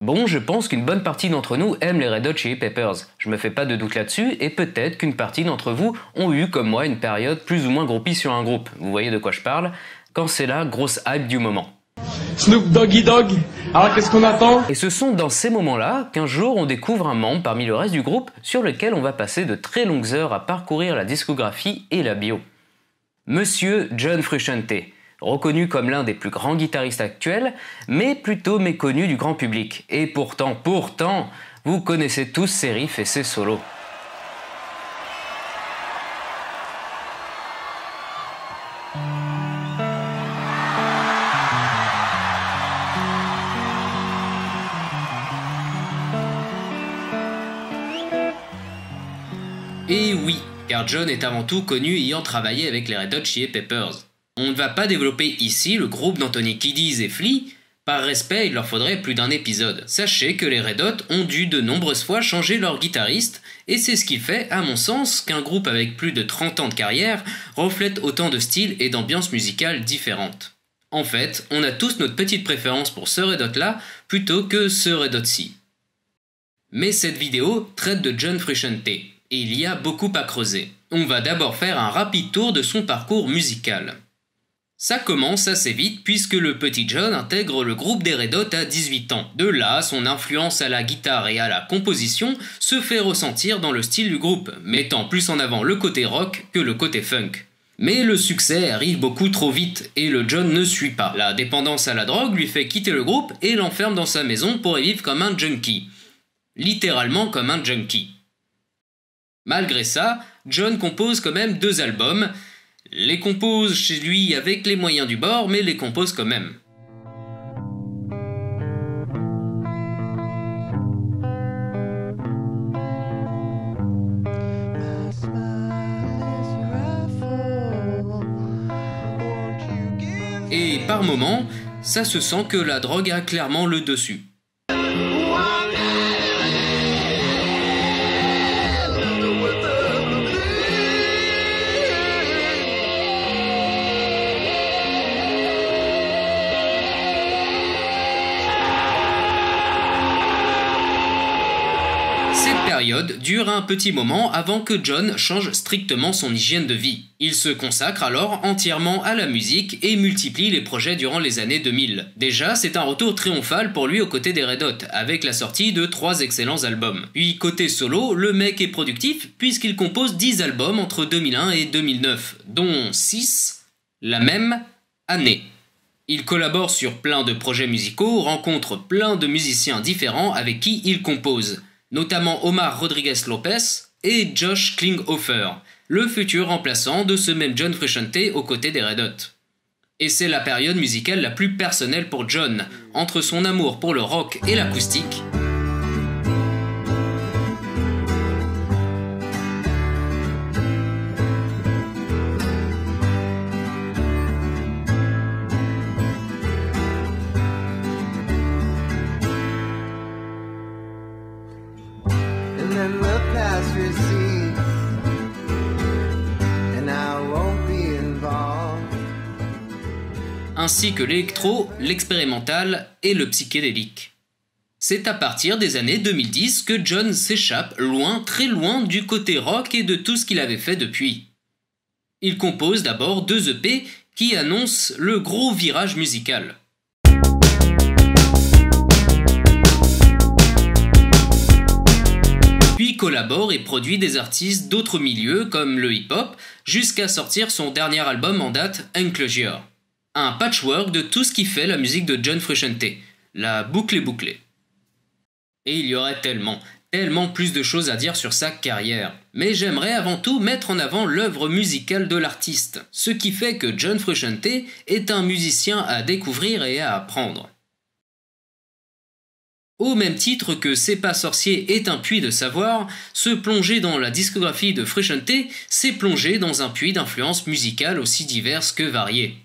Bon, je pense qu'une bonne partie d'entre nous aiment les Red Hot Chili Peppers. Je me fais pas de doute là-dessus, et peut-être qu'une partie d'entre vous ont eu, comme moi, une période plus ou moins groupie sur un groupe. Vous voyez de quoi je parle? Quand c'est la grosse hype du moment. Snoop Doggy Dogg, alors qu'est-ce qu'on attend? Et ce sont dans ces moments-là qu'un jour on découvre un membre parmi le reste du groupe sur lequel on va passer de très longues heures à parcourir la discographie et la bio. Monsieur John Frusciante, reconnu comme l'un des plus grands guitaristes actuels, mais plutôt méconnu du grand public. Et pourtant, vous connaissez tous ses riffs et ses solos. Et oui, car John est avant tout connu ayant travaillé avec les Red Hot Chili Peppers. On ne va pas développer ici le groupe d'Anthony Kiedis et Flea, par respect il leur faudrait plus d'un épisode. Sachez que les Red Hot ont dû de nombreuses fois changer leur guitariste, et c'est ce qui fait, à mon sens, qu'un groupe avec plus de 30 ans de carrière reflète autant de styles et d'ambiances musicales différentes. En fait, on a tous notre petite préférence pour ce Red Hot là, plutôt que ce Red Hot-ci. Mais cette vidéo traite de John Frusciante, et il y a beaucoup à creuser. On va d'abord faire un rapide tour de son parcours musical. Ça commence assez vite puisque le petit John intègre le groupe des Red Hot à 18 ans. De là, son influence à la guitare et à la composition se fait ressentir dans le style du groupe, mettant plus en avant le côté rock que le côté funk. Mais le succès arrive beaucoup trop vite et le John ne suit pas. La dépendance à la drogue lui fait quitter le groupe et l'enferme dans sa maison pour y vivre comme un junkie. Littéralement comme un junkie. Malgré ça, John compose quand même 2 albums, les compose chez lui avec les moyens du bord, mais les compose quand même. Et par moments, ça se sent que la drogue a clairement le dessus. Cette période dure un petit moment avant que John change strictement son hygiène de vie. Il se consacre alors entièrement à la musique et multiplie les projets durant les années 2000. Déjà, c'est un retour triomphal pour lui aux côtés des Red Hot, avec la sortie de 3 excellents albums. Puis côté solo, le mec est productif puisqu'il compose 10 albums entre 2001 et 2009, dont 6 la même année. Il collabore sur plein de projets musicaux, rencontre plein de musiciens différents avec qui il compose, notamment Omar Rodriguez-Lopez et Josh Klinghoffer, le futur remplaçant de ce même John Frusciante aux côtés des Red Hot. Et c'est la période musicale la plus personnelle pour John, entre son amour pour le rock et l'acoustique, ainsi que l'électro, l'expérimental et le psychédélique. C'est à partir des années 2010 que John s'échappe loin, très loin du côté rock et de tout ce qu'il avait fait depuis. Il compose d'abord 2 EP qui annoncent le gros virage musical. Puis collabore et produit des artistes d'autres milieux comme le hip-hop, jusqu'à sortir son dernier album en date, Enclosure. Un patchwork de tout ce qui fait la musique de John Frusciante, la boucle est bouclée. Et il y aurait tellement plus de choses à dire sur sa carrière. Mais j'aimerais avant tout mettre en avant l'œuvre musicale de l'artiste, ce qui fait que John Frusciante est un musicien à découvrir et à apprendre. Au même titre que C'est pas sorcier est un puits de savoir, se plonger dans la discographie de Frusciante, c'est plonger dans un puits d'influences musicales aussi diverses que variées.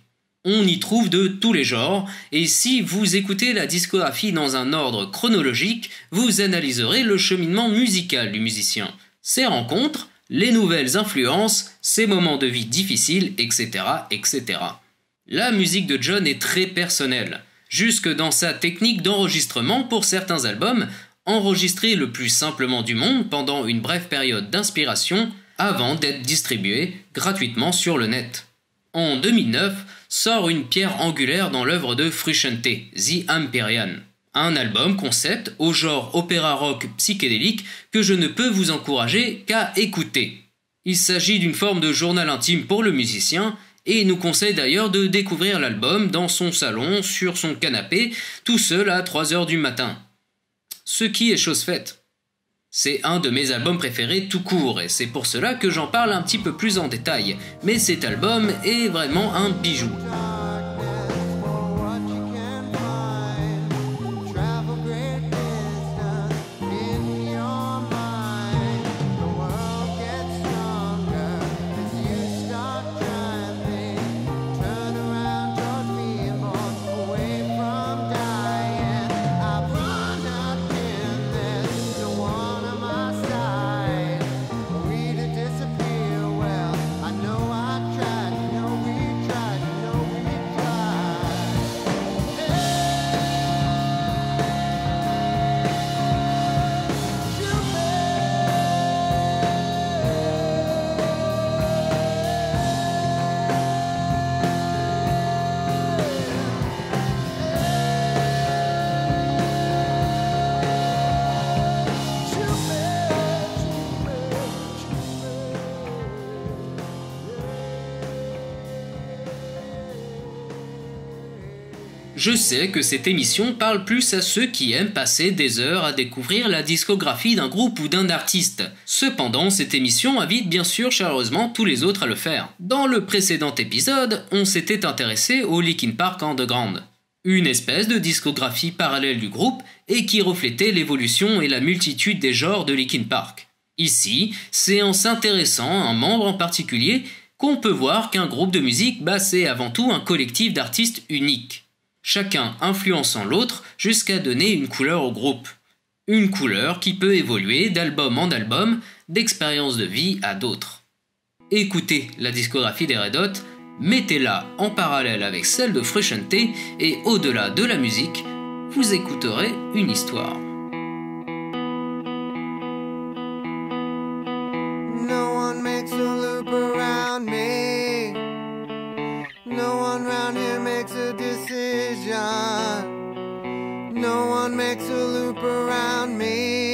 On y trouve de tous les genres, et si vous écoutez la discographie dans un ordre chronologique, vous analyserez le cheminement musical du musicien, ses rencontres, les nouvelles influences, ses moments de vie difficiles, etc., etc. La musique de John est très personnelle. jusque dans sa technique d'enregistrement pour certains albums, enregistrés le plus simplement du monde pendant une brève période d'inspiration avant d'être distribués gratuitement sur le net. En 2009, sort une pierre angulaire dans l'œuvre de Frusciante, The Empyrean, un album concept au genre opéra rock psychédélique que je ne peux vous encourager qu'à écouter. Il s'agit d'une forme de journal intime pour le musicien, et il nous conseille d'ailleurs de découvrir l'album dans son salon, sur son canapé, tout seul à 3 h du matin. Ce qui est chose faite. C'est un de mes albums préférés tout court, et c'est pour cela que j'en parle un petit peu plus en détail, mais cet album est vraiment un bijou. Je sais que cette émission parle plus à ceux qui aiment passer des heures à découvrir la discographie d'un groupe ou d'un artiste. Cependant, cette émission invite bien sûr chaleureusement tous les autres à le faire. Dans le précédent épisode, on s'était intéressé au Linkin Park Underground, une espèce de discographie parallèle du groupe et qui reflétait l'évolution et la multitude des genres de Linkin Park. Ici, c'est en s'intéressant à un membre en particulier qu'on peut voir qu'un groupe de musique, c'est avant tout un collectif d'artistes uniques, chacun influençant l'autre jusqu'à donner une couleur au groupe. Une couleur qui peut évoluer d'album en album, d'expérience de vie à d'autres. Écoutez la discographie des Red Hot, mettez-la en parallèle avec celle de Frusciante et au-delà de la musique, vous écouterez une histoire. No one makes a loop around me. No one round here makes a decision. No one makes a loop around me.